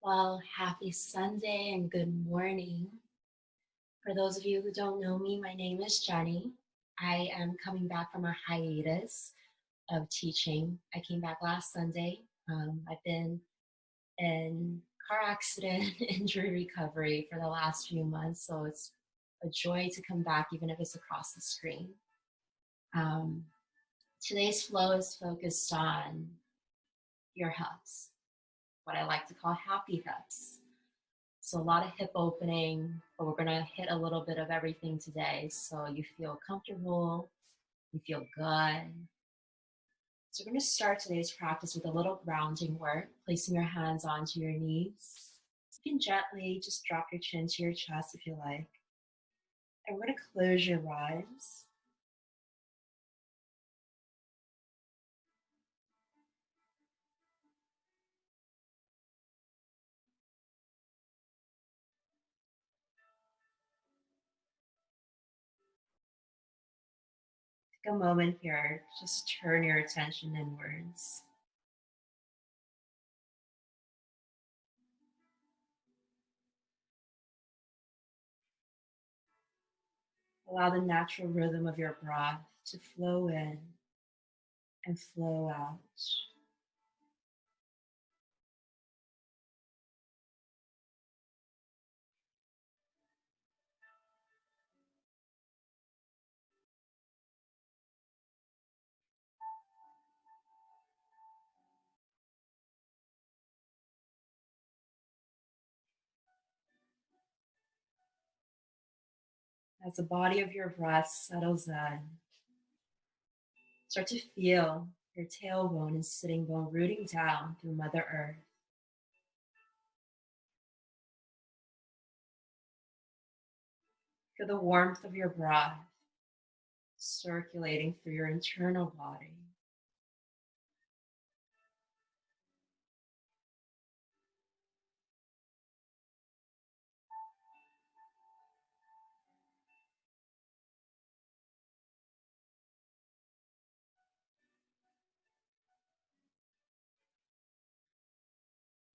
Well, happy Sunday and good morning. For those of you who don't know me, my name is Jenny. I am coming back from a hiatus of teaching. I came back last Sunday. I've been in car accident injury recovery for the last few months, so it's a joy to come back, even if it's across the screen. Um, Today's flow is focused on your hips, what I like to call happy hips. So a lot of hip opening, but we're gonna hit a little bit of everything today so you feel comfortable, you feel good. So we're gonna start today's practice with a little grounding work, placing your hands onto your knees. You can gently just drop your chin to your chest if you like. And we're gonna close your eyes. Take a moment here, just turn your attention inwards. Allow the natural rhythm of your breath to flow in and flow out. As the body of your breath settles in, start to feel your tailbone and sitting bone rooting down through Mother Earth. Feel the warmth of your breath circulating through your internal body.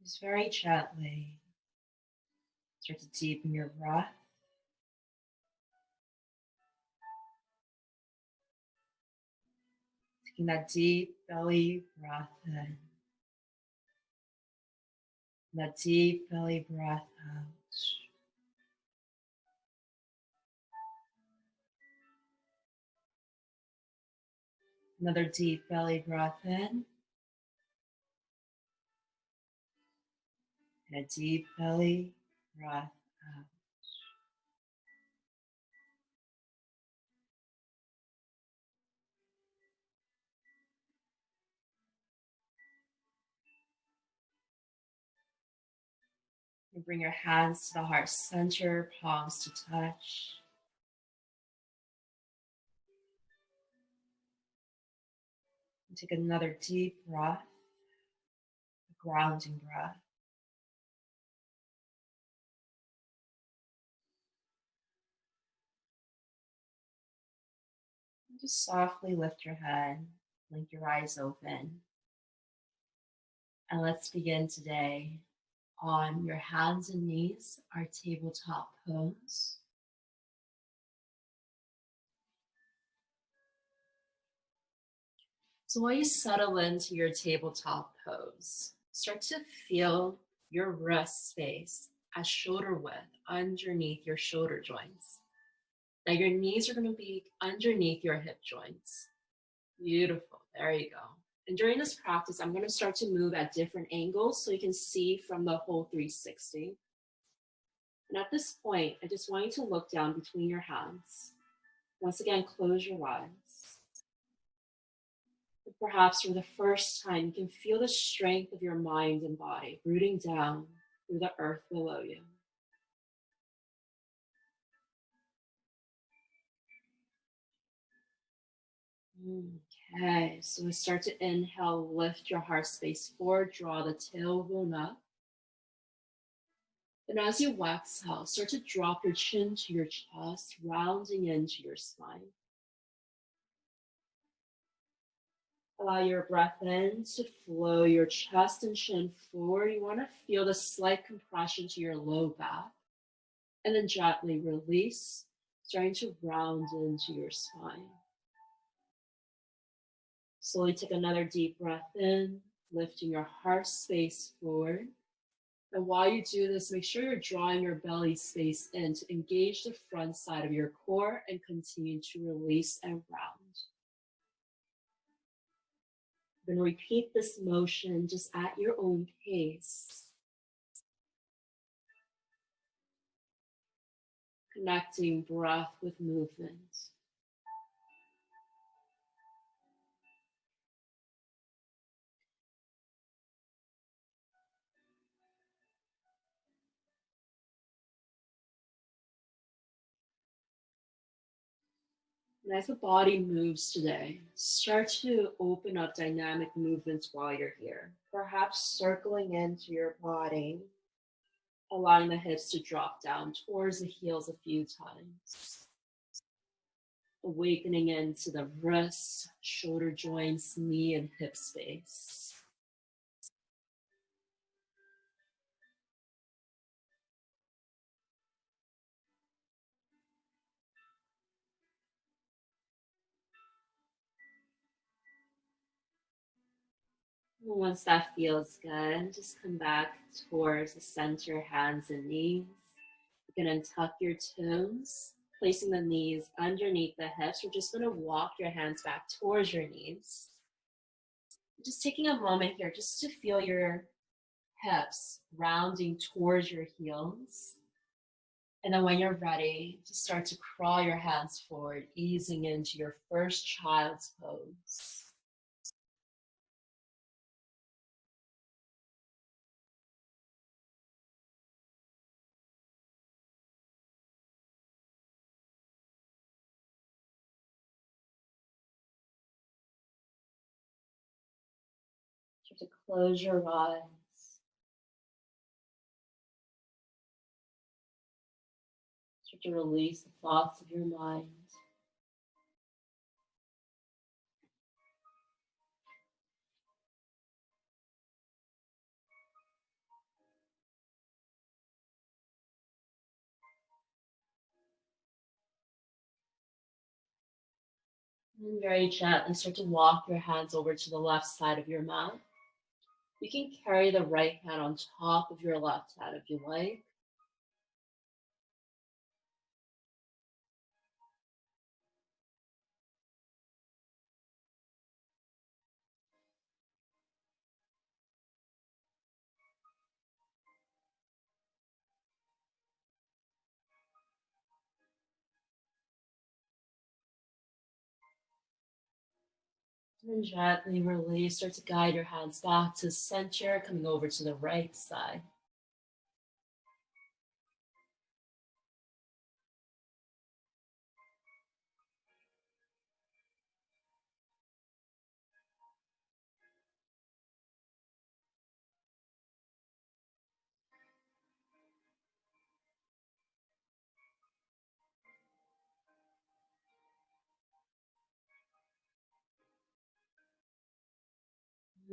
Just very gently start to deepen your breath. Taking that deep belly breath in, that deep belly breath out. Another deep belly breath in, and a deep belly breath out. And bring your hands to the heart center, palms to touch. And take another deep breath, a grounding breath. And just softly lift your head, blink your eyes open. And let's begin today on your hands and knees, our tabletop pose. So while you settle into your tabletop pose, start to feel your wrist space at shoulder width underneath your shoulder joints. Now your knees are going to be underneath your hip joints. Beautiful. There you go. And during this practice, I'm going to start to move at different angles so you can see from the whole 360. And at this point, I just want you to look down between your hands. Once again, close your eyes. And perhaps for the first time, you can feel the strength of your mind and body rooting down through the earth below you. Okay, so we start to inhale, lift your heart space forward, draw the tailbone up. And as you exhale, start to drop your chin to your chest, rounding into your spine. Allow your breath in to flow your chest and chin forward. You want to feel the slight compression to your low back. And then gently release, starting to round into your spine. Slowly take another deep breath in, lifting your heart space forward. And while you do this, make sure you're drawing your belly space in to engage the front side of your core and continue to release and round. Then repeat this motion just at your own pace. Connecting breath with movement. And as the body moves today, start to open up dynamic movements while you're here. Perhaps circling into your body, allowing the hips to drop down towards the heels a few times. Awakening into the wrists, shoulder joints, knee and hip space. Once that feels good, just come back towards the center, hands and knees. You can untuck your toes, placing the knees underneath the hips. We're just going to walk your hands back towards your knees. Just taking a moment here just to feel your hips rounding towards your heels. And then when you're ready, just start to crawl your hands forward, easing into your first child's pose. Start to close your eyes. Start to release the thoughts of your mind. And very gently start to walk your hands over to the left side of your mat. You can carry the right hand on top of your left hand if you like. And gently release, start to guide your hands back to center, coming over to the right side.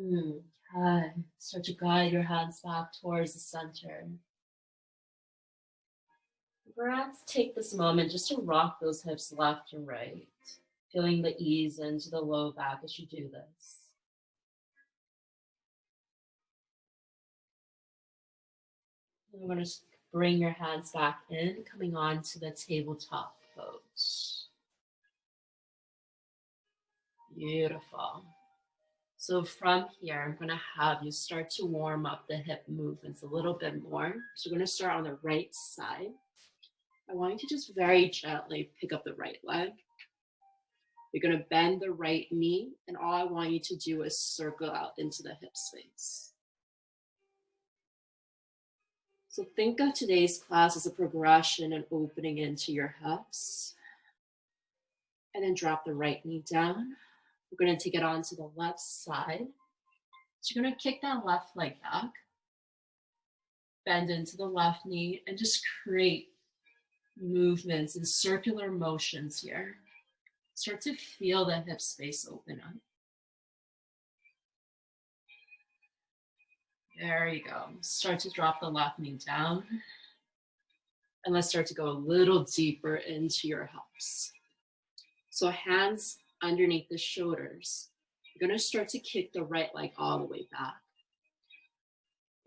Okay. Start to guide your hands back towards the center. Perhaps take this moment just to rock those hips left and right, feeling the ease into the low back as you do this. And we're going to bring your hands back in, coming on to the tabletop pose. Beautiful. So from here, I'm going to have you start to warm up the hip movements a little bit more. So we're going to start on the right side. I want you to just very gently pick up the right leg. You're going to bend the right knee, and all I want you to do is circle out into the hip space. So think of today's class as a progression and opening into your hips. And then drop the right knee down. We're going to take it onto the left side. So you're going to kick that left leg back, bend into the left knee, and just create movements and circular motions here. Start to feel the hip space open up. There you go. Start to drop the left knee down. And let's start to go a little deeper into your hips. So hands underneath the shoulders. You're gonna start to kick the right leg all the way back.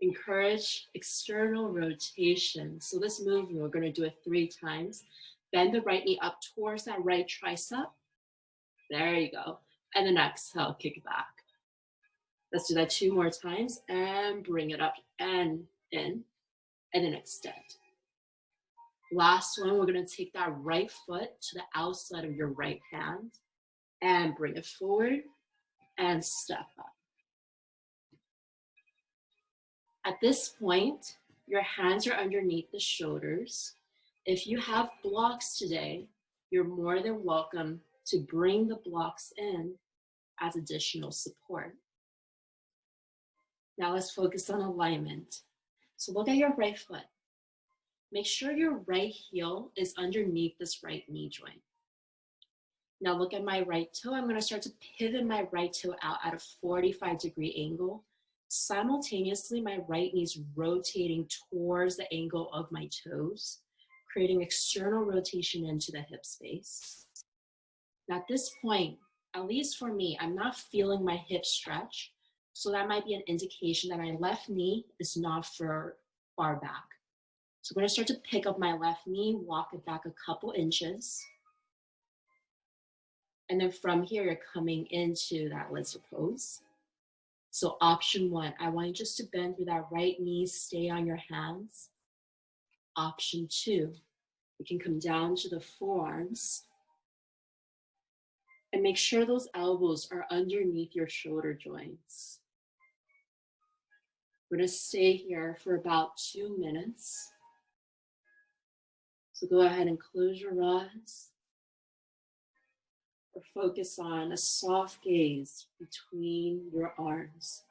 Encourage external rotation. So this movement, we're gonna do it 3 times. Bend the right knee up towards that right tricep. There you go. And then exhale, kick it back. Let's do that 2 more times and bring it up and in, and then extend. Last one, we're gonna take that right foot to the outside of your right hand and bring it forward and step up. At this point, your hands are underneath the shoulders. If you have blocks today, you're more than welcome to bring the blocks in as additional support. Now let's focus on alignment. So look at your right foot. Make sure your right heel is underneath this right knee joint. Now look at my right toe. I'm gonna start to pivot my right toe out at a 45-degree angle. Simultaneously, my right knee is rotating towards the angle of my toes, creating external rotation into the hip space. Now at this point, at least for me, I'm not feeling my hip stretch. So that might be an indication that my left knee is not far back. So I'm gonna start to pick up my left knee, walk it back a couple inches. And then from here, you're coming into that lizard pose. So option 1, I want you just to bend through that right knee, stay on your hands. Option 2, you can come down to the forearms and make sure those elbows are underneath your shoulder joints. We're gonna stay here for about 2 minutes. So go ahead and close your eyes or focus on a soft gaze between your arms.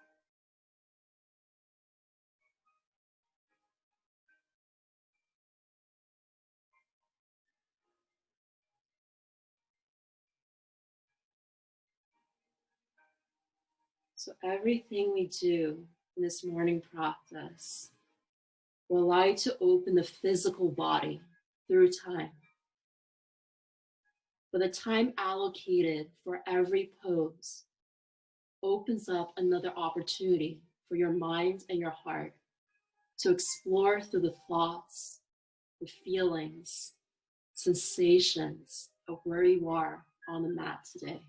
So everything we do in this morning practice will allow you to open the physical body through time. But the time allocated for every pose opens up another opportunity for your mind and your heart to explore through the thoughts, the feelings, sensations of where you are on the mat today.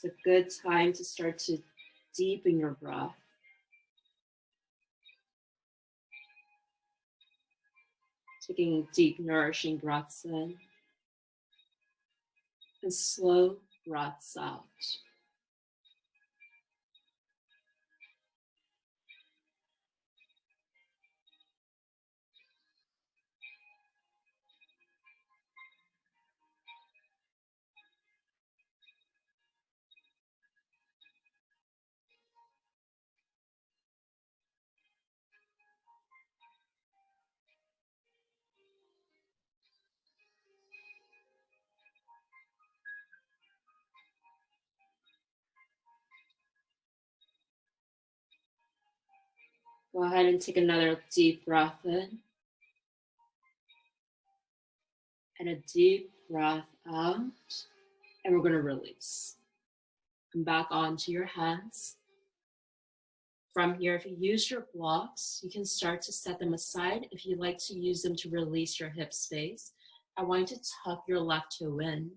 It's a good time to start to deepen your breath. Taking deep, nourishing breaths in and slow breaths out. Go ahead and take another deep breath in and a deep breath out, and we're going to release. Come back onto your hands. From here, if you use your blocks, you can start to set them aside. If you'd like to use them to release your hip space, I want you to tuck your left toe in,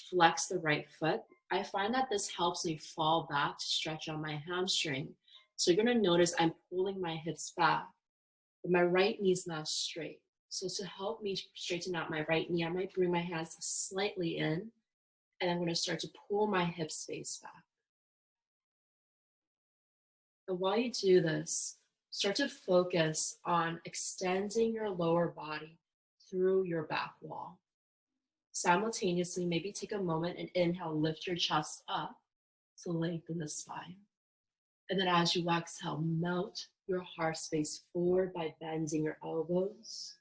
flex the right foot. I find that this helps me fall back to stretch on my hamstring. So you're gonna notice I'm pulling my hips back, but my right knee is not straight. So to help me straighten out my right knee, I might bring my hands slightly in, and I'm gonna start to pull my hip space back. And while you do this, start to focus on extending your lower body through your back wall. Simultaneously, maybe take a moment and inhale, lift your chest up to lengthen the spine. And then as you exhale, melt your heart space forward by bending your elbows.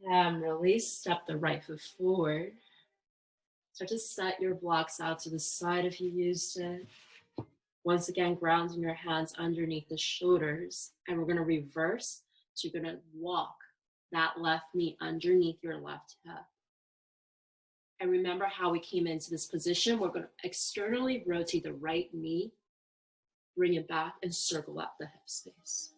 And release, step the right foot forward. Start to set your blocks out to the side if you used it. Once again, grounding your hands underneath the shoulders. And we're gonna reverse. So you're gonna walk that left knee underneath your left hip. And remember how we came into this position. We're gonna externally rotate the right knee, bring it back and circle up the hip space.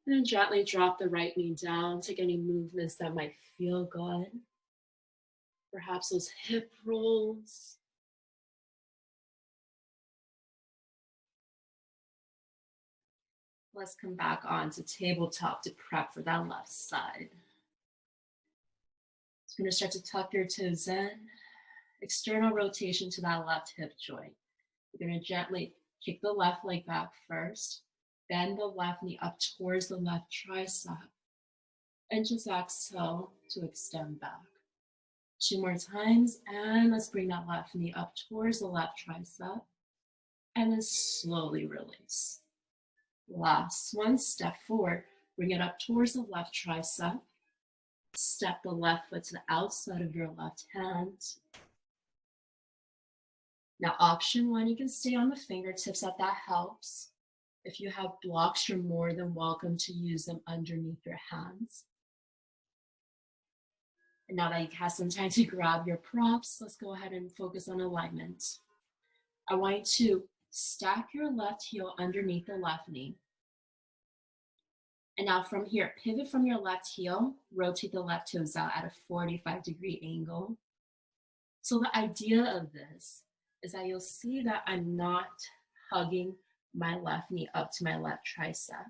And then gently drop the right knee down. Take any movements that might feel good. Perhaps those hip rolls. Let's come back onto tabletop to prep for that left side. It's going to start to tuck your toes in. External rotation to that left hip joint. You're going to gently kick the left leg back first. Bend the left knee up towards the left tricep. And just exhale to extend back. 2 more times. And let's bring that left knee up towards the left tricep. And then slowly release. Last one, step forward. Bring it up towards the left tricep. Step the left foot to the outside of your left hand. Now, option 1, you can stay on the fingertips if that helps. If you have blocks, you're more than welcome to use them underneath your hands. And now that you've had some time to grab your props, let's go ahead and focus on alignment. I want you to stack your left heel underneath the left knee. And now from here, pivot from your left heel, rotate the left toes out at a 45-degree angle. So the idea of this is that you'll see that I'm not hugging my left knee up to my left tricep.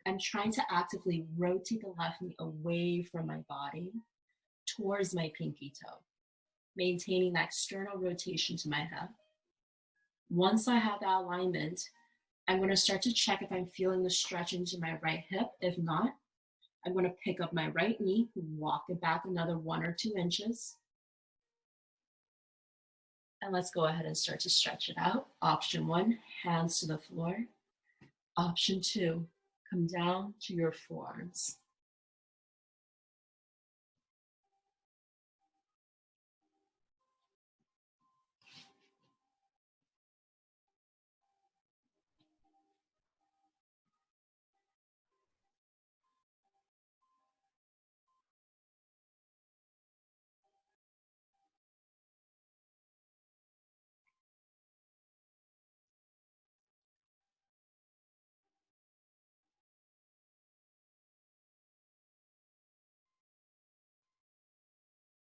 I'm trying to actively rotate the left knee away from my body towards my pinky toe, maintaining that external rotation to my hip. Once I have that alignment, I'm going to start to check if I'm feeling the stretch into my right hip. If not, I'm going to pick up my right knee, walk it back another 1 or 2 inches. And let's go ahead and start to stretch it out. Option 1, hands to the floor. Option 2, come down to your forearms.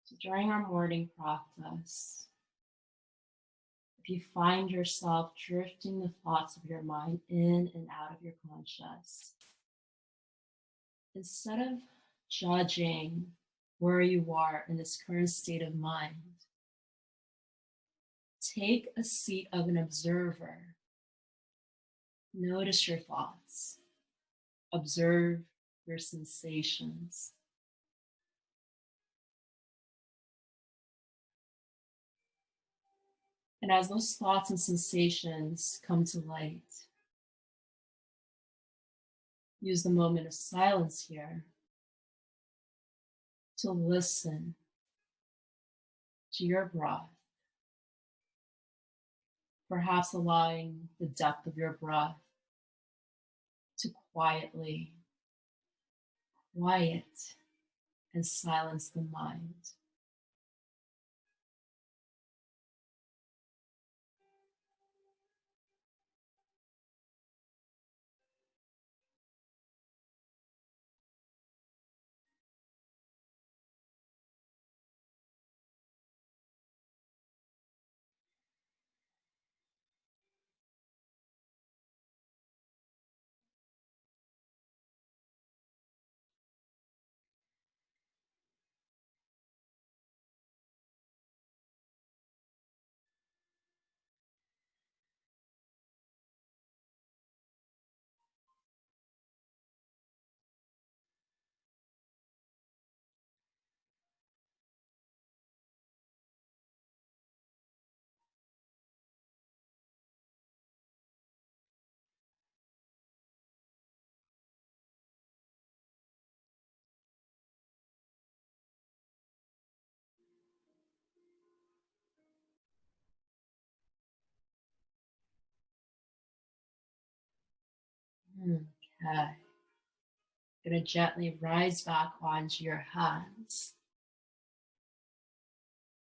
So during our morning practice, if you find yourself drifting the thoughts of your mind in and out of your conscious, instead of judging where you are in this current state of mind, take a seat of an observer. Notice your thoughts. Observe your sensations. And as those thoughts and sensations come to light, use the moment of silence here to listen to your breath, perhaps allowing the depth of your breath to quiet and silence the mind. Okay. Gonna gently rise back onto your hands.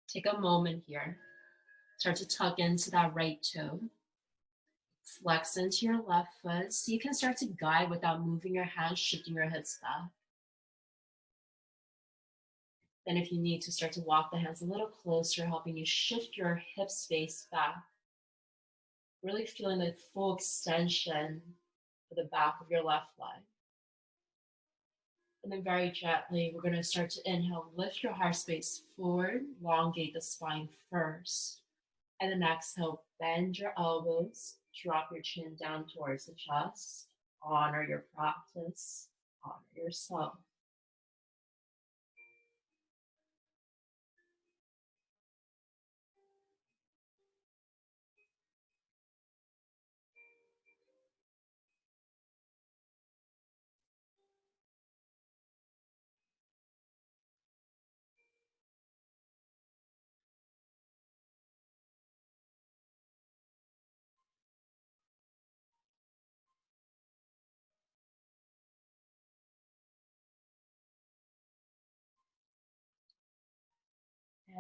Take a moment here. Start to tuck into that right toe. Flex into your left foot so you can start to guide without moving your hands, shifting your hips back. Then if you need to, start to walk the hands a little closer, helping you shift your hip space back. Really feeling the full extension for the back of your left leg. And then very gently, we're going to start to inhale, lift your heart space forward, elongate the spine first. And then exhale, bend your elbows, drop your chin down towards the chest. Honor your practice, honor yourself.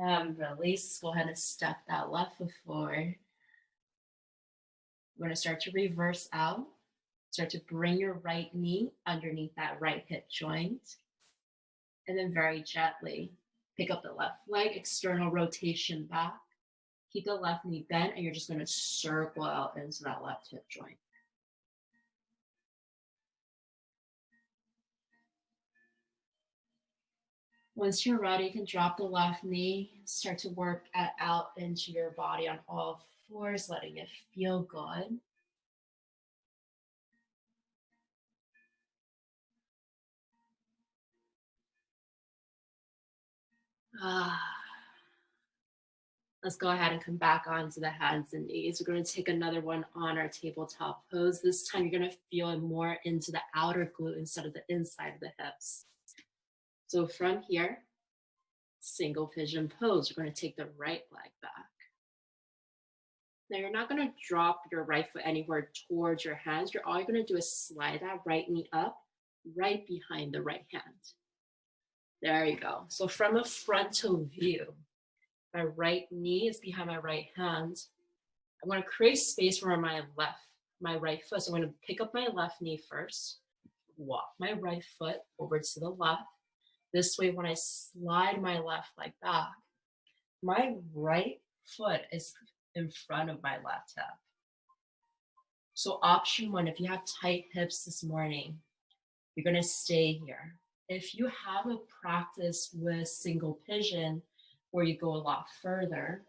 And release. Go ahead and step that left foot forward. We're going to start to reverse out. Start to bring your right knee underneath that right hip joint. And then very gently pick up the left leg, external rotation back. Keep the left knee bent, and you're just going to circle out into that left hip joint. Once you're ready, you can drop the left knee, start to work out into your body on all fours, letting it feel good. Let's go ahead and come back onto the hands and knees. We're going to take another one on our tabletop pose. This time you're going to feel it more into the outer glute instead of the inside of the hips. So from here, single pigeon pose. We're going to take the right leg back. Now you're not going to drop your right foot anywhere towards your hands. All you're going to do is slide that right knee up right behind the right hand. There you go. So from a frontal view, my right knee is behind my right hand. I'm going to create space for my right foot. So I'm going to pick up my left knee first, walk my right foot over to the left. This way, when I slide my left leg back, my right foot is in front of my left hip. So option one, if you have tight hips this morning, you're going to stay here. If you have a practice with single pigeon where you go a lot further,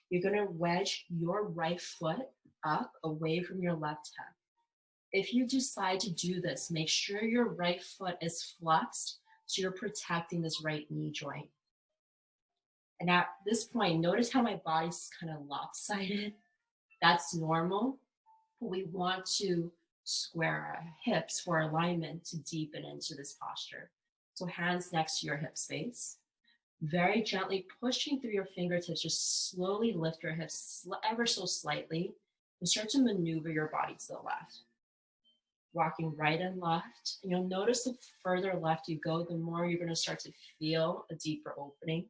you're going to wedge your right foot up away from your left hip. If you decide to do this, make sure your right foot is flexed so you're protecting this right knee joint. And at this point, notice how my body's kind of lopsided. That's normal. But we want to square our hips for alignment to deepen into this posture. So hands next to your hip space. Very gently pushing through your fingertips, just slowly lift your hips ever so slightly and start to maneuver your body to the left. Rocking right and left. And you'll notice the further left you go, the more you're going to start to feel a deeper opening.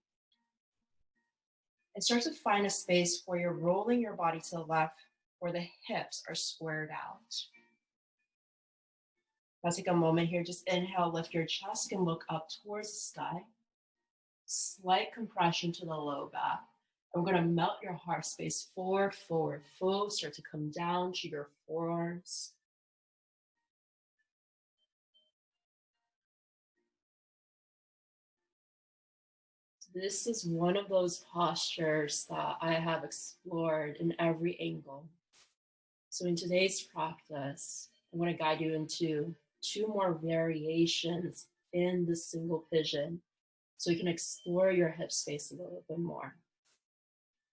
And start to find a space where you're rolling your body to the left, where the hips are squared out. Now take a moment here, just inhale, lift your chest and look up towards the sky. Slight compression to the low back. And we're going to melt your heart space forward, full. Start to come down to your forearms. This is one of those postures that I have explored in every angle. So in today's practice, I'm going to guide you into 2 more variations in the single pigeon so you can explore your hip space a little bit more.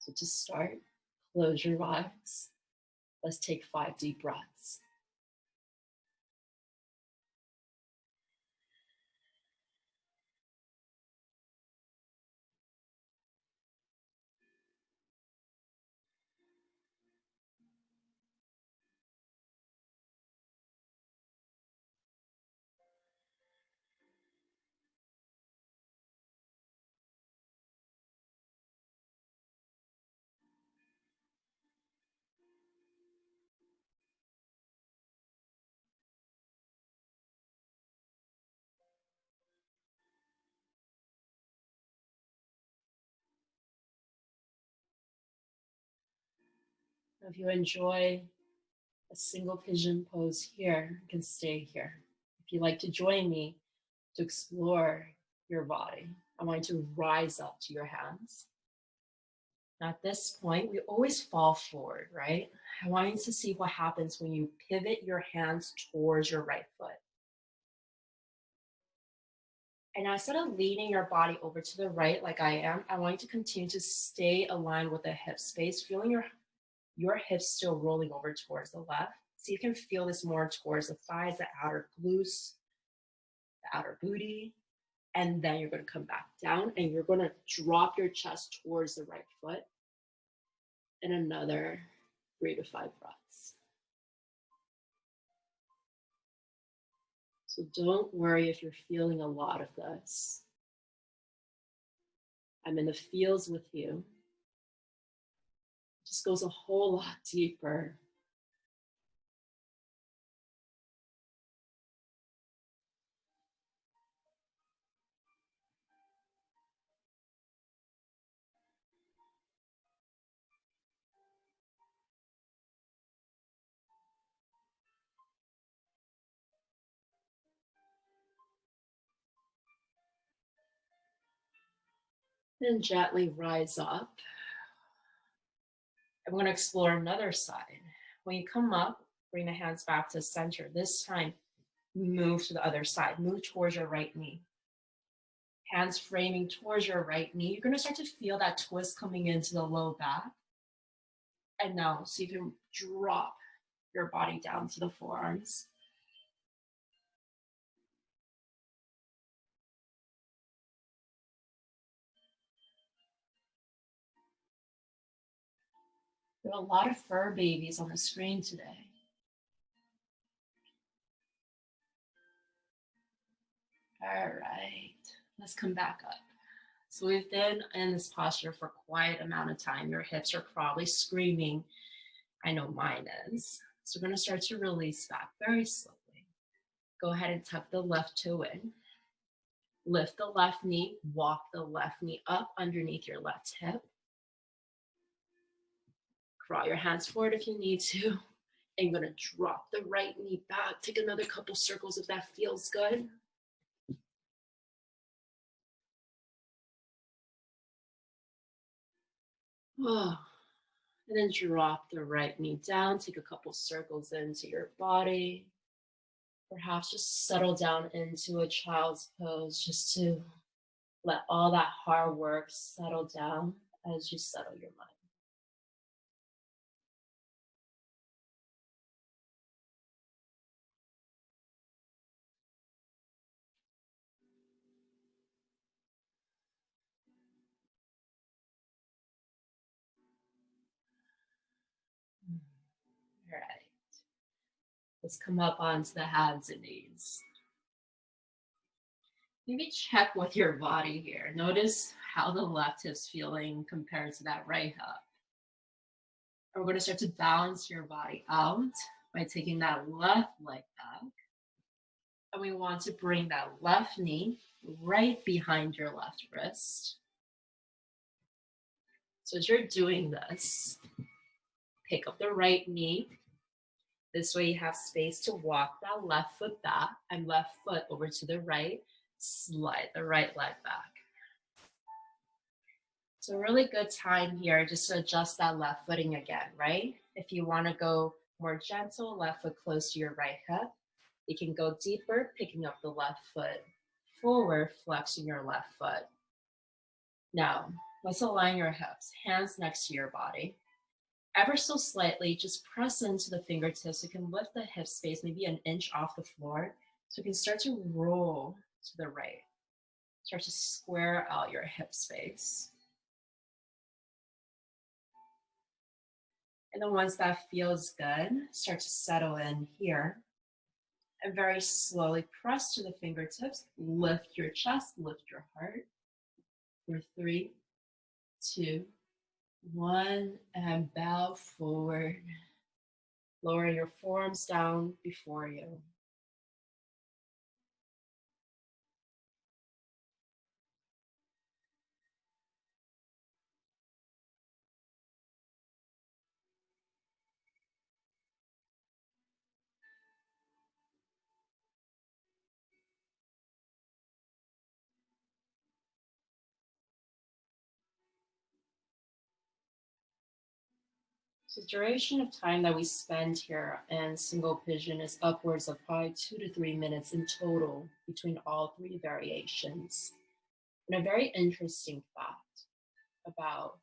So to start, close your eyes. Let's take 5 deep breaths. If you enjoy a single pigeon pose here, you can stay here. If you'd like to join me to explore your body, I want you to rise up to your hands. Now at this point, we always fall forward, right? I want you to see what happens when you pivot your hands towards your right foot. And now instead of leaning your body over to the right like I am, I want you to continue to stay aligned with the hip space, feeling your hips still rolling over towards the left. So you can feel this more towards the thighs, the outer glutes, the outer booty. And then you're going to come back down and you're going to drop your chest towards the right foot. And another 3 to 5 breaths. So don't worry if you're feeling a lot of this. I'm in the fields with you. It just goes a whole lot deeper. Then gently rise up. And we're going to explore another side. When you come up, bring the hands back to center. This time, move to the other side. Move towards your right knee. Hands framing towards your right knee. You're going to start to feel that twist coming into the low back. And now, so you can drop your body down to the forearms. There are a lot of fur babies on the screen today. All right, let's come back up. So we've been in this posture for quite an amount of time. Your hips are probably screaming. I know mine is. So we're going to start to release back very slowly. Go ahead and tuck the left toe in. Lift the left knee, walk the left knee up underneath your left hip. Crawl your hands forward if you need to. And you're going to drop the right knee back. Take another couple circles if that feels good. Oh. And then drop the right knee down. Take a couple circles into your body. Perhaps just settle down into a child's pose just to let all that hard work settle down as you settle your mind. All right. Let's come up onto the hands and knees. Maybe check with your body here. Notice how the left hip's feeling compared to that right hip. And we're going to start to balance your body out by taking that left leg back. And we want to bring that left knee right behind your left wrist. So as you're doing this, pick up the right knee. This way you have space to walk that left foot back and left foot over to the right. Slide the right leg back. It's a really good time here just to adjust that left footing again, right? If you want to go more gentle, left foot close to your right hip, you can go deeper, picking up the left foot forward, flexing your left foot. Now, let's align your hips, hands next to your body. Ever so slightly, just press into the fingertips. So you can lift the hip space maybe an inch off the floor. So you can start to roll to the right. Start to square out your hip space. And then once that feels good, start to settle in here. And very slowly press to the fingertips. Lift your chest, lift your heart. For 3, 2, 1, and bow forward. Lower your forearms down before you. So the duration of time that we spend here in single pigeon is upwards of probably 2 to 3 minutes in total between all three variations. And a very interesting fact about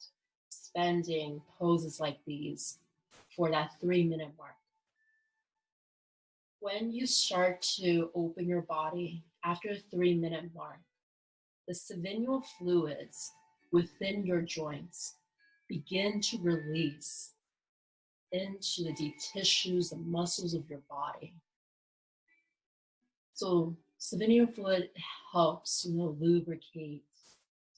spending poses like these for that 3 minute mark. When you start to open your body after the 3 minute mark, the synovial fluids within your joints begin to release into the deep tissues and muscles of your body. So synovial fluid helps, lubricate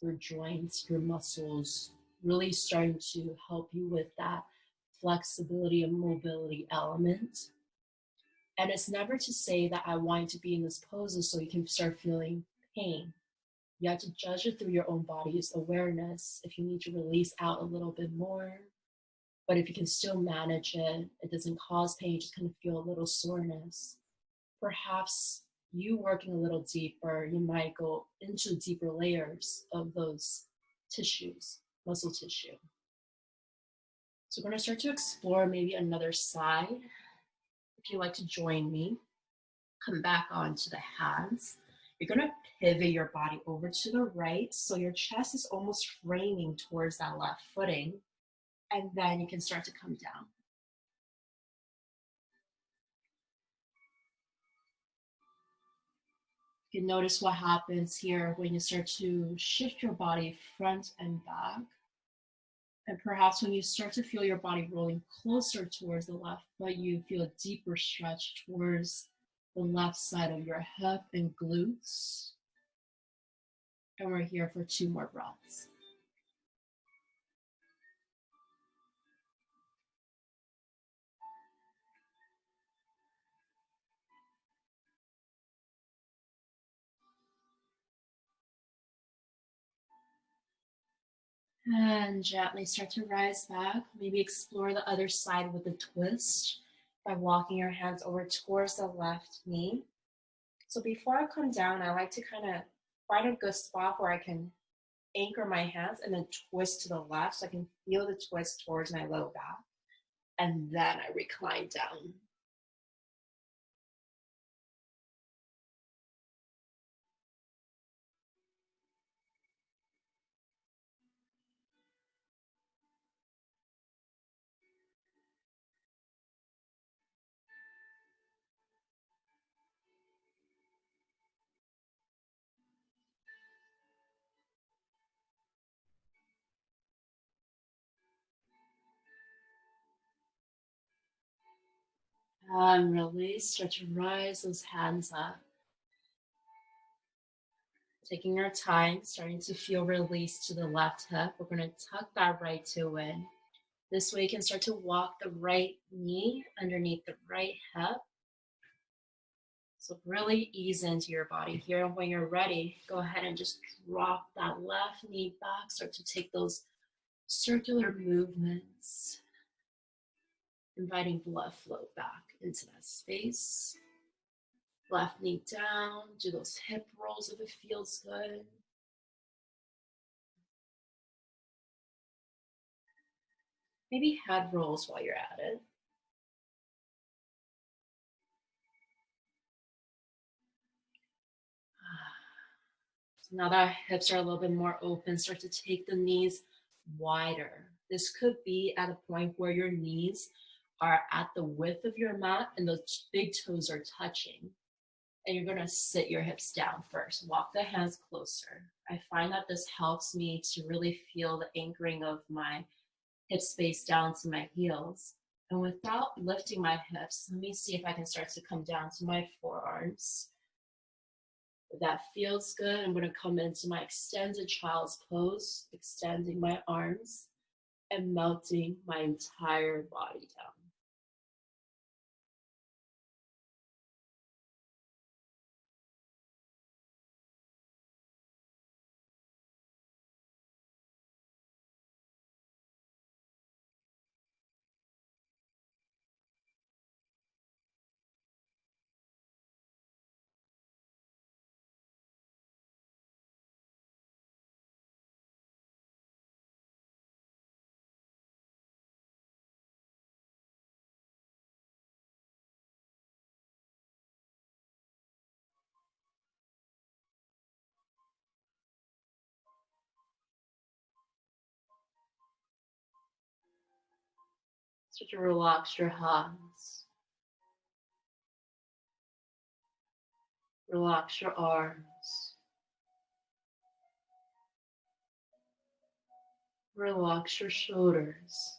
your joints, your muscles, really starting to help you with that flexibility and mobility element. And it's never to say that I want you to be in this pose so you can start feeling pain. You have to judge it through your own body's awareness. If you need to release out a little bit more, but if you can still manage it, it doesn't cause pain, you just kind of feel a little soreness. Perhaps you working a little deeper, you might go into deeper layers of those tissues, muscle tissue. So we're going to start to explore maybe another side. If you'd like to join me, come back onto the hands. You're going to pivot your body over to the right, so your chest is almost framing towards that left footing, and then you can start to come down. You can notice what happens here when you start to shift your body front and back. And perhaps when you start to feel your body rolling closer towards the left, but you feel a deeper stretch towards the left side of your hip and glutes. And we're here for 2 more breaths. And gently start to rise back. Maybe explore the other side with a twist by walking your hands over towards the left knee. So before I come down, I like to kind of find a good spot where I can anchor my hands and then twist to the left so I can feel the twist towards my low back. And then I recline down. And release, start to rise those hands up. Taking our time, starting to feel release to the left hip. We're going to tuck that right toe in. This way you can start to walk the right knee underneath the right hip. So really ease into your body here. And when you're ready, go ahead and just drop that left knee back. Start to take those circular movements, inviting blood flow back into that space. Left knee down, do those hip rolls if it feels good. Maybe head rolls while you're at it. So now that our hips are a little bit more open, start to take the knees wider. This could be at a point where your knees are at the width of your mat and those big toes are touching. And you're gonna sit your hips down first. Walk the hands closer. I find that this helps me to really feel the anchoring of my hip space down to my heels. And without lifting my hips, let me see if I can start to come down to my forearms. If that feels good, I'm going to come into my extended child's pose, extending my arms and melting my entire body down. to relax your hands, relax your arms, relax your shoulders.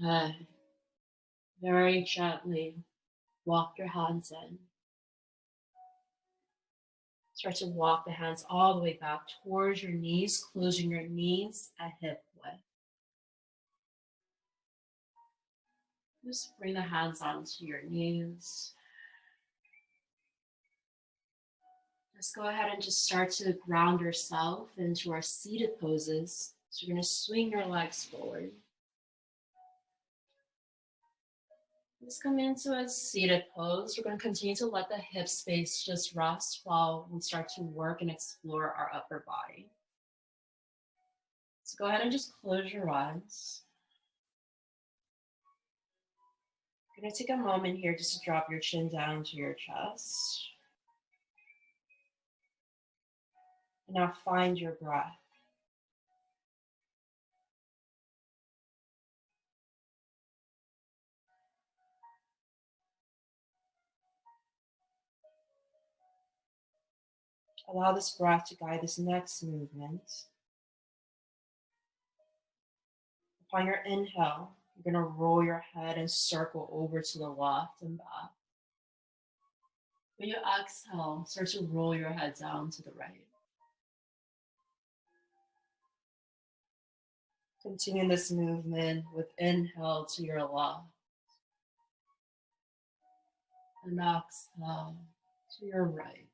Okay. Very gently walk your hands in. Start to walk the hands all the way back towards your knees, closing your knees at hip width. Just bring the hands onto your knees. Let's go ahead and just start to ground yourself into our seated poses. So you're going to swing your legs forward. Just come into a seated pose. We're going to continue to let the hip space just rest while we start to work and explore our upper body. So go ahead and just close your eyes. I'm going to take a moment here just to drop your chin down to your chest. And now find your breath. Allow this breath to guide this next movement. Upon your inhale, you're going to roll your head and circle over to the left and back. When you exhale, start to roll your head down to the right. Continue this movement with inhale to your left and exhale to your right.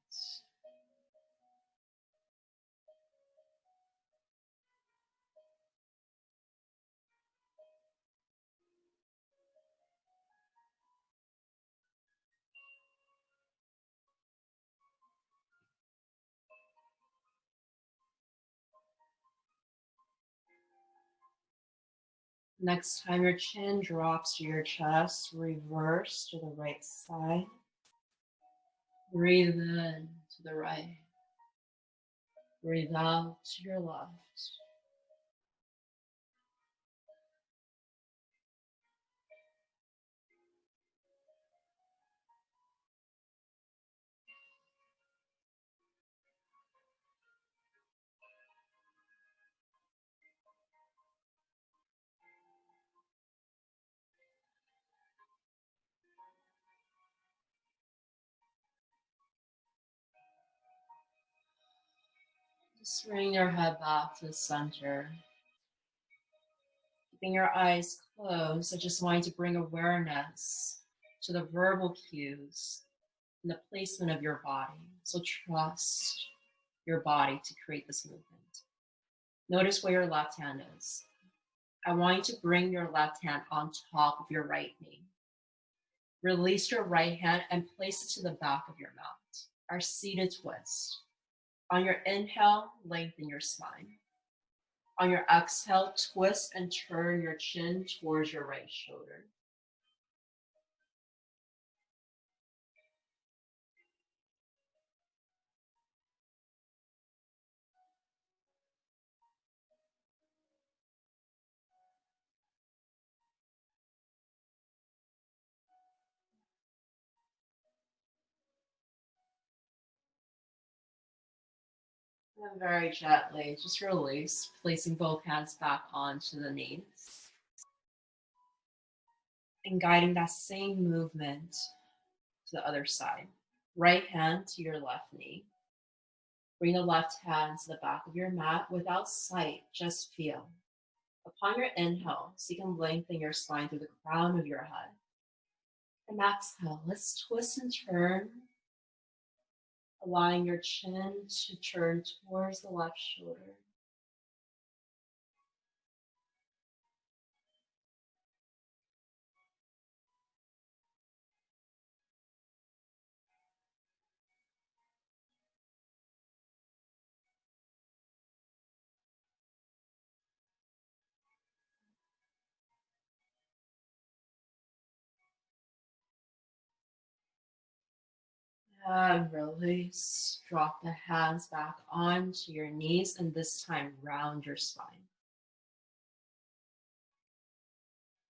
Next time your chin drops to your chest, reverse to the right side. Breathe in to the right. Breathe out to your left. Just bring your head back to the center. Keeping your eyes closed, I just want you to bring awareness to the verbal cues and the placement of your body. So trust your body to create this movement. Notice where your left hand is. I want you to bring your left hand on top of your right knee. Release your right hand and place it to the back of your mat. Our seated twist. On your inhale, lengthen your spine. On your exhale, twist and turn your chin towards your right shoulder. And very gently, just release, placing both hands back onto the knees and guiding that same movement to the other side. Right hand to your left knee. Bring the left hand to the back of your mat without sight, just feel. Upon your inhale, so you can lengthen your spine through the crown of your head. And exhale, let's twist and turn, allowing your chin to turn towards the left shoulder. And release. Drop the hands back onto your knees, and this time round your spine.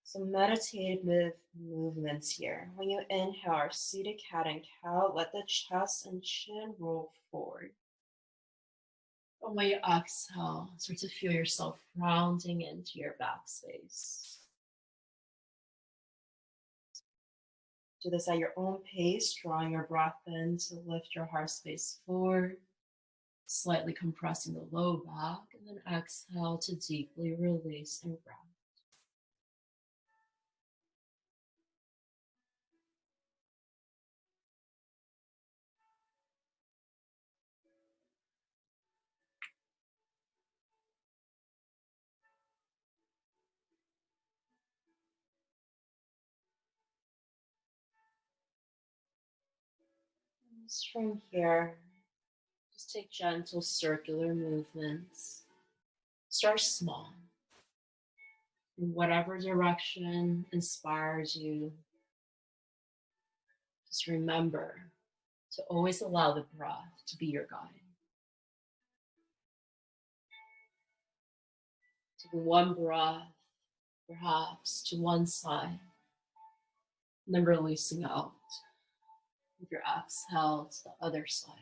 So meditative movements here. When you inhale our seated cat and cow, let the chest and chin roll forward. And when you exhale, start to feel yourself rounding into your back space. Do this at your own pace, drawing your breath in to lift your heart space forward, slightly compressing the low back, and then exhale to deeply release and ground. And from here, just take gentle circular movements. Start small. In whatever direction inspires you, just remember to always allow the breath to be your guide. Taking one breath, perhaps to one side, and then releasing out with your exhale to the other side.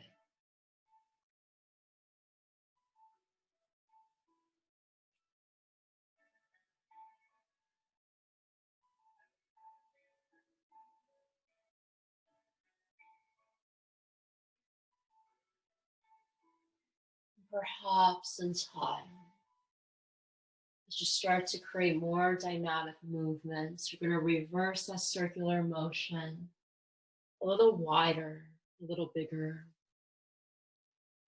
Perhaps in time, as you start to create more dynamic movements, you're going to reverse that circular motion a little wider, a little bigger.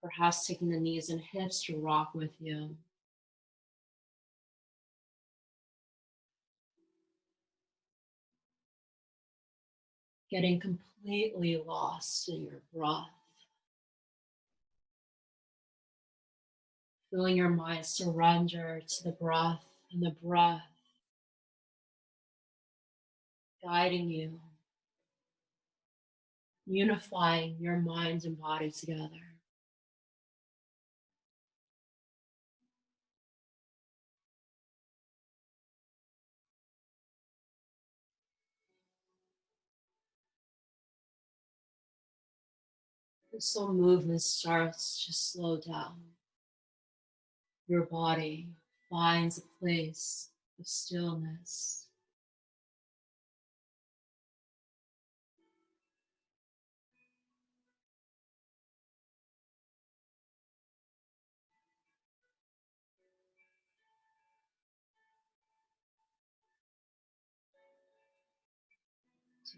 Perhaps taking the knees and hips to rock with you. Getting completely lost in your breath. Feeling your mind surrender to the breath, and the breath guiding you, unifying your mind and body together. And so movement starts to slow down. Your body finds a place of stillness.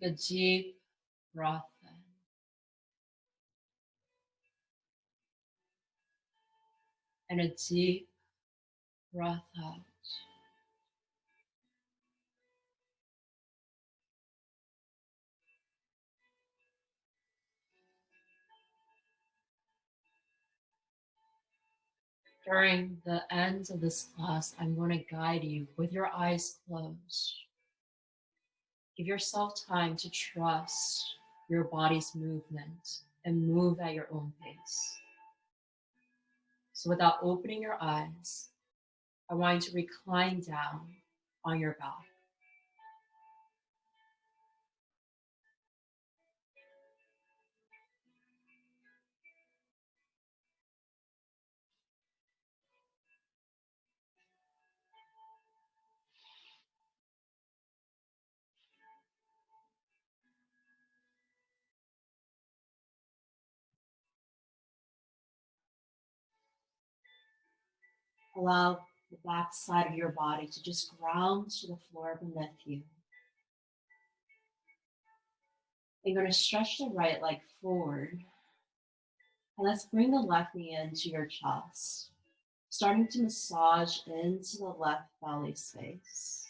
Take a deep breath in and a deep breath out. During the end of this class, I'm going to guide you with your eyes closed. Give yourself time to trust your body's movement and move at your own pace. So without opening your eyes, I want you to recline down on your back. Allow the back side of your body to just ground to the floor beneath you. You're going to stretch the right leg forward. And let's bring the left knee into your chest, starting to massage into the left belly space.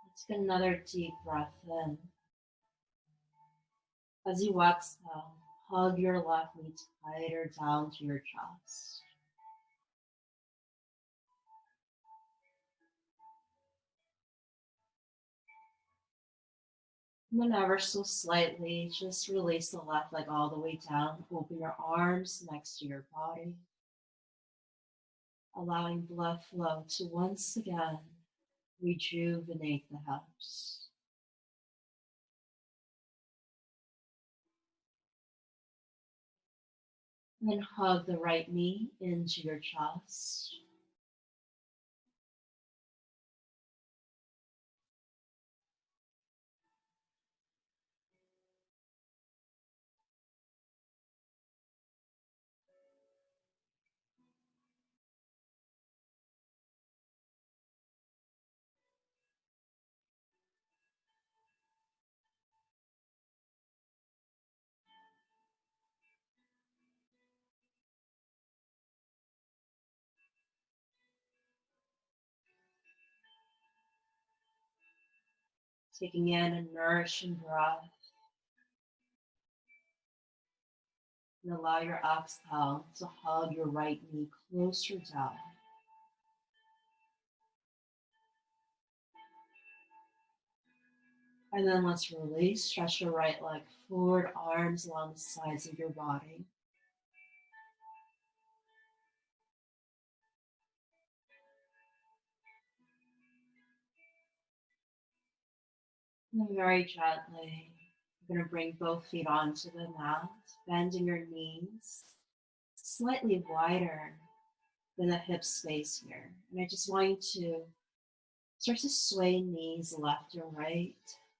Let's get another deep breath in. As you exhale, hug your left knee tighter down to your chest. And then ever so slightly, just release the left leg all the way down. Open your arms next to your body, allowing blood flow to once again rejuvenate the hips. And then hug the right knee into your chest. Taking in a nourishing breath. And allow your exhale to hug your right knee closer down. And then let's release. Stretch your right leg forward, arms along the sides of your body. And then very gently, you're going to bring both feet onto the mat, bending your knees slightly wider than the hip space here. And I just want you to start to sway knees left and right,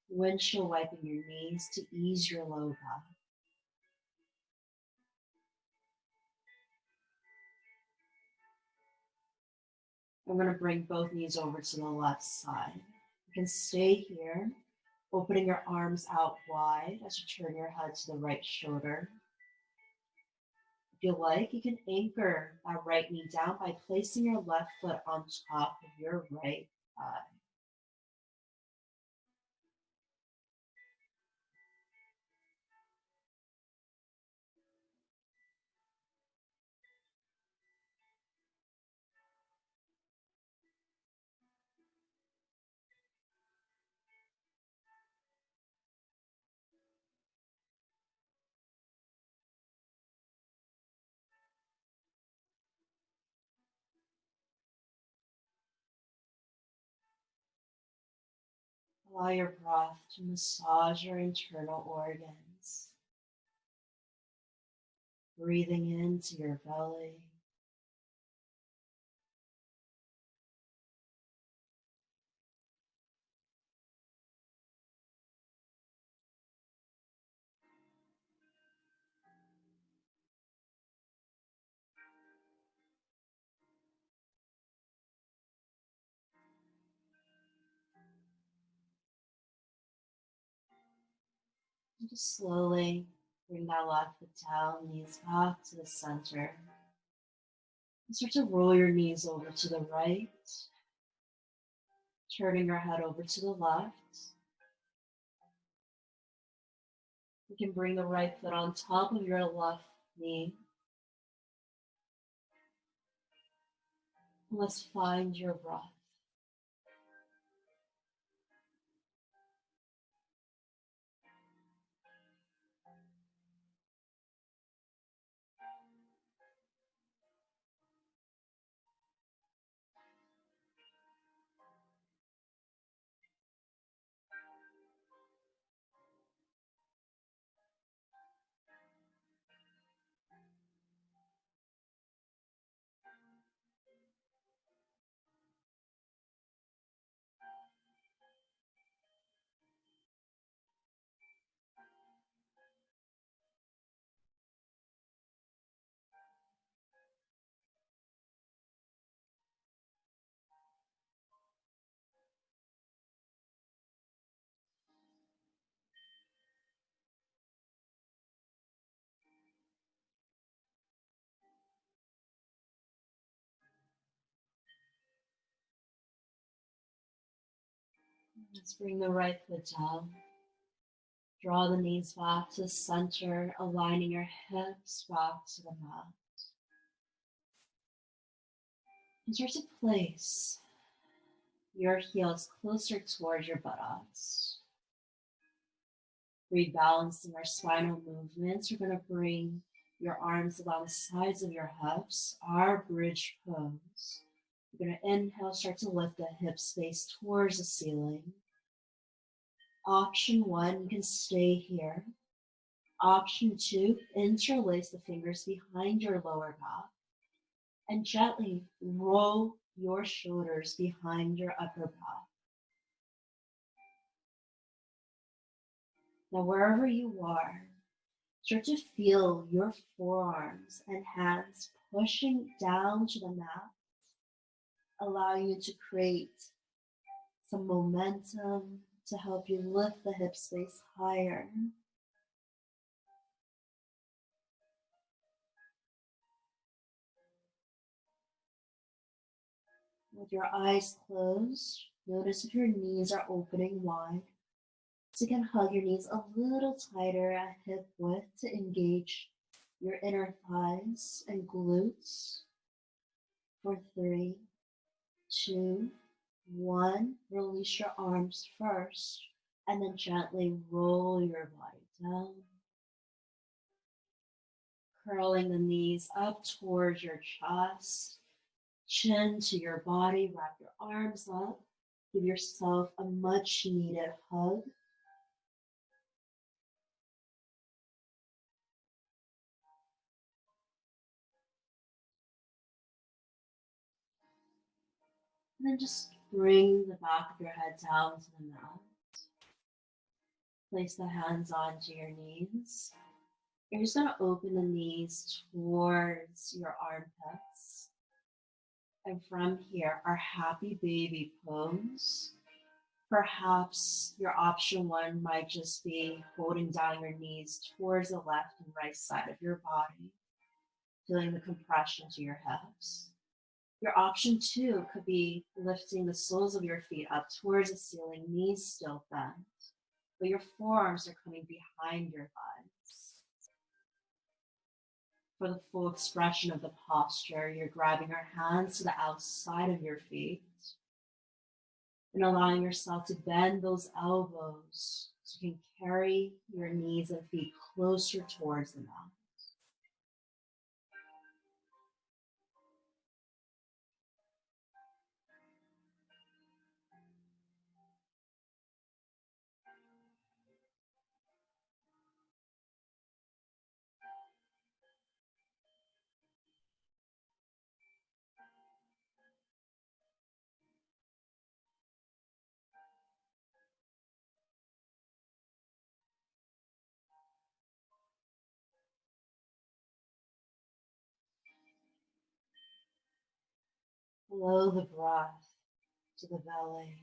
windshield wiping your knees to ease your low back. I'm going to bring both knees over to the left side. You can stay here, opening your arms out wide as you turn your head to the right shoulder. If you like, you can anchor that right knee down by placing your left foot on top of your right thigh. Allow your breath to massage your internal organs. Breathing into your belly. And just slowly bring that left foot down, knees back to the center. And start to roll your knees over to the right, turning your head over to the left. You can bring the right foot on top of your left knee. And let's find your breath. Let's bring the right foot down. Draw the knees back to the center, aligning your hips back to the mat. And start to place your heels closer towards your buttocks. Rebalancing our spinal movements, we're going to bring your arms along the sides of your hips, our bridge pose. We're going to inhale, start to lift the hips face towards the ceiling. Option 1, you can stay here. Option 2, interlace the fingers behind your lower back and gently roll your shoulders behind your upper back. Now, wherever you are, start to feel your forearms and hands pushing down to the mat, allowing you to create some momentum to help you lift the hip space higher. With your eyes closed, notice if your knees are opening wide. So you can hug your knees a little tighter at hip width to engage your inner thighs and glutes. For 3, 2, 1, release your arms first, and then gently roll your body down. Curling the knees up towards your chest, chin to your body, wrap your arms up. Give yourself a much needed hug. And then just bring the back of your head down to the mat. Place the hands onto your knees. You're just going to open the knees towards your armpits. And from here, our happy baby pose. Perhaps your option 1 might just be holding down your knees towards the left and right side of your body, feeling the compression to your hips. Your option 2 could be lifting the soles of your feet up towards the ceiling, knees still bent, but your forearms are coming behind your thighs. For the full expression of the posture, you're grabbing your hands to the outside of your feet and allowing yourself to bend those elbows so you can carry your knees and feet closer towards the mat. Blow the breath to the belly.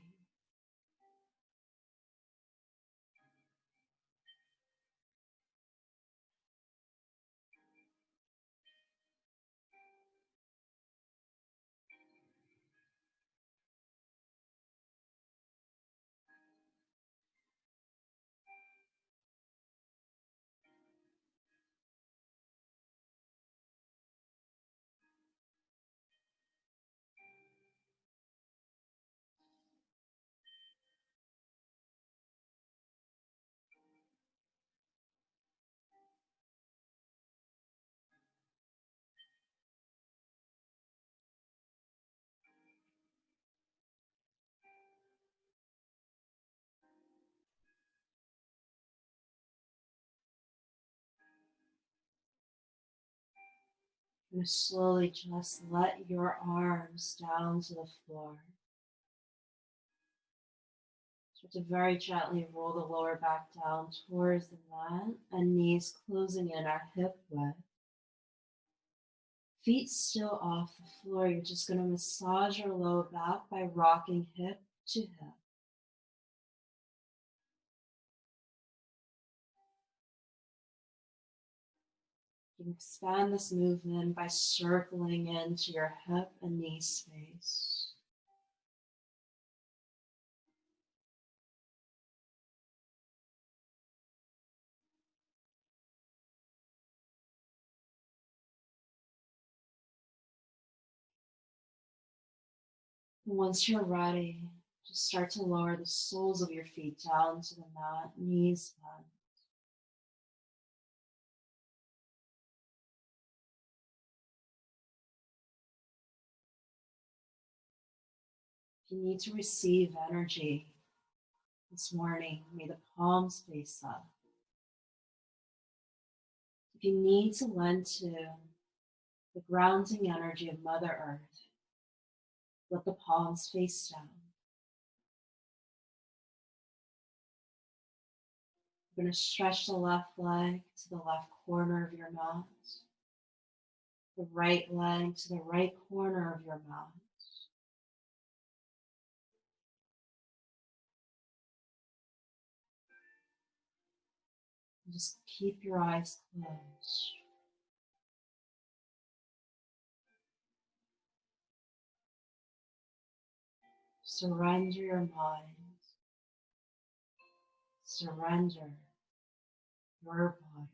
And slowly just let your arms down to the floor. Start to very gently roll the lower back down towards the mat and knees closing in our hip width. Feet still off the floor. You're just going to massage your lower back by rocking hip to hip. You can expand this movement by circling into your hip and knee space. And once you're ready, just start to lower the soles of your feet down to the mat, knees bent. If you need to receive energy this morning, may the palms face up. If you need to lend to the grounding energy of Mother Earth, let the palms face down. You're going to stretch the left leg to the left corner of your mat, the right leg to the right corner of your mat. And just keep your eyes closed. Surrender your mind. Surrender your body.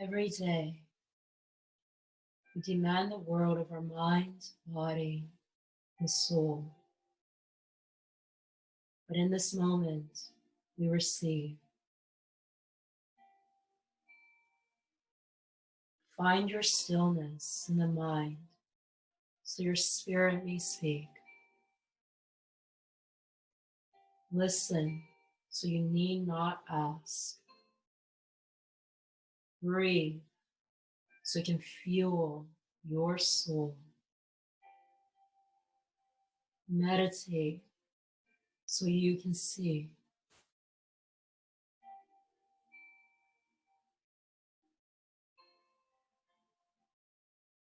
Every day, we demand the world of our mind, body, and soul. But in this moment, we receive. Find your stillness in the mind so your spirit may speak. Listen so you need not ask. Breathe so it can fuel your soul. Meditate so you can see.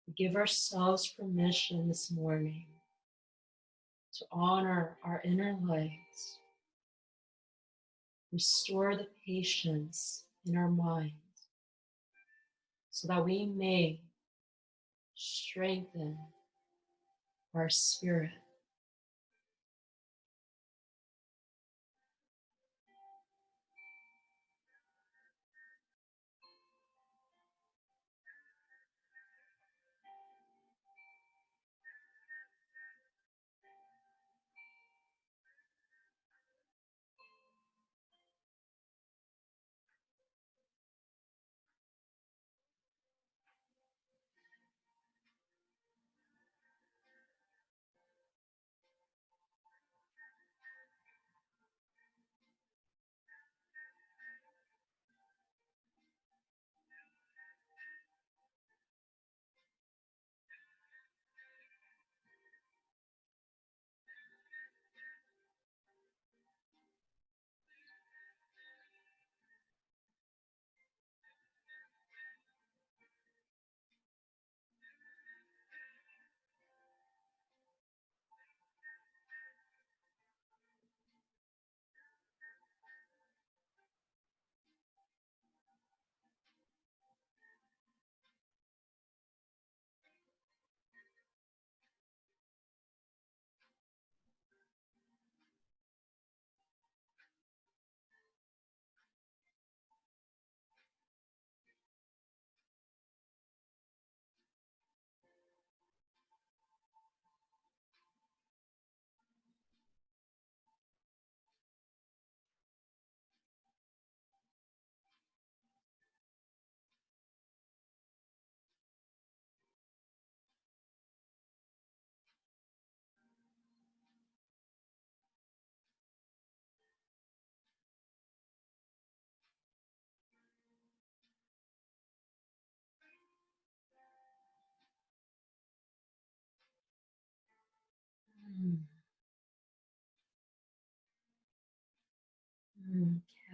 We give ourselves permission this morning to honor our inner light, restore the patience in our mind so that we may strengthen our spirit.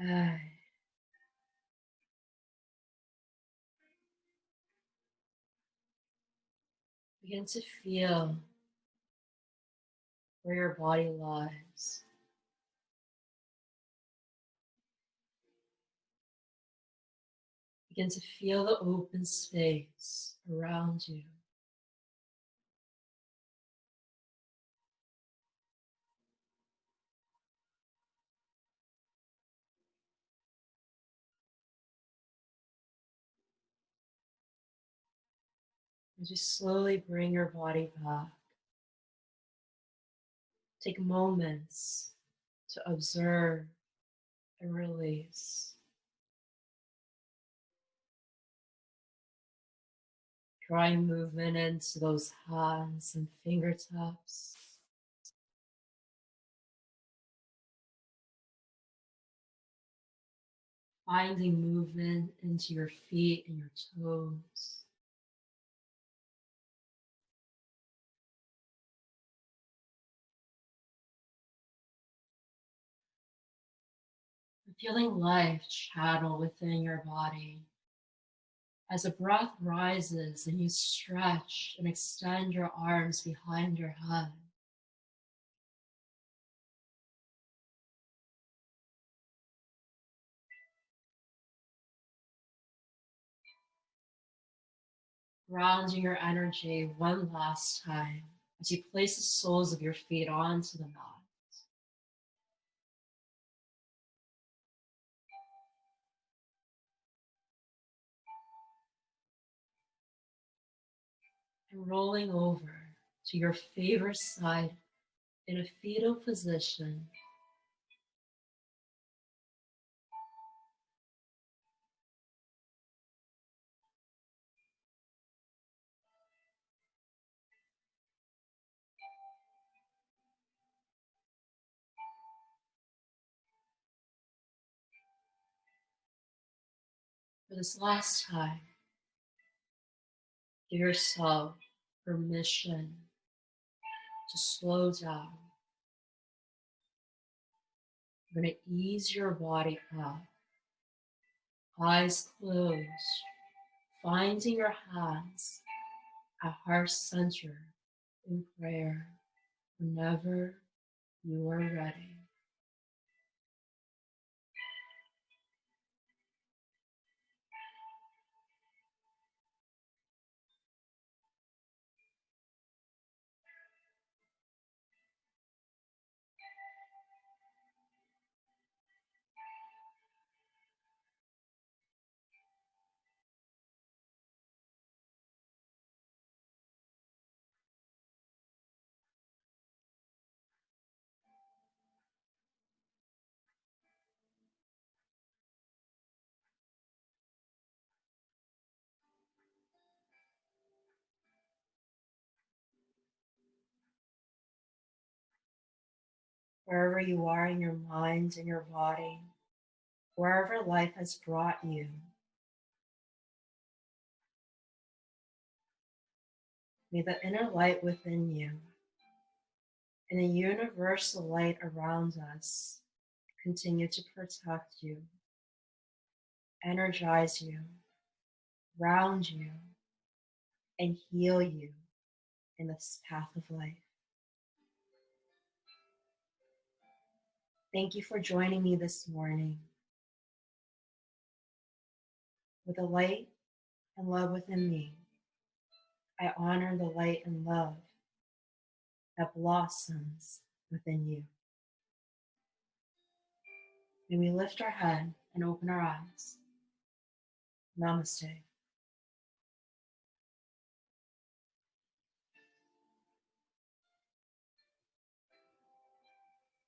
Begin to feel where your body lies. Begin to feel the open space around you. As you slowly bring your body back, take moments to observe and release. Drawing movement into those hands and fingertips. Finding movement into your feet and your toes. Feeling life channel within your body. As the breath rises and you stretch and extend your arms behind your head. Grounding your energy one last time as you place the soles of your feet onto the mat. And rolling over to your favorite side in a fetal position. For this last time, give yourself permission to slow down. You're going to ease your body up, eyes closed, finding your hands at heart center in prayer whenever you are ready. Wherever you are in your mind and your body, wherever life has brought you, may the inner light within you and the universal light around us continue to protect you, energize you, ground you, and heal you in this path of life. Thank you for joining me this morning. With the light and love within me, I honor the light and love that blossoms within you. May we lift our head and open our eyes. Namaste.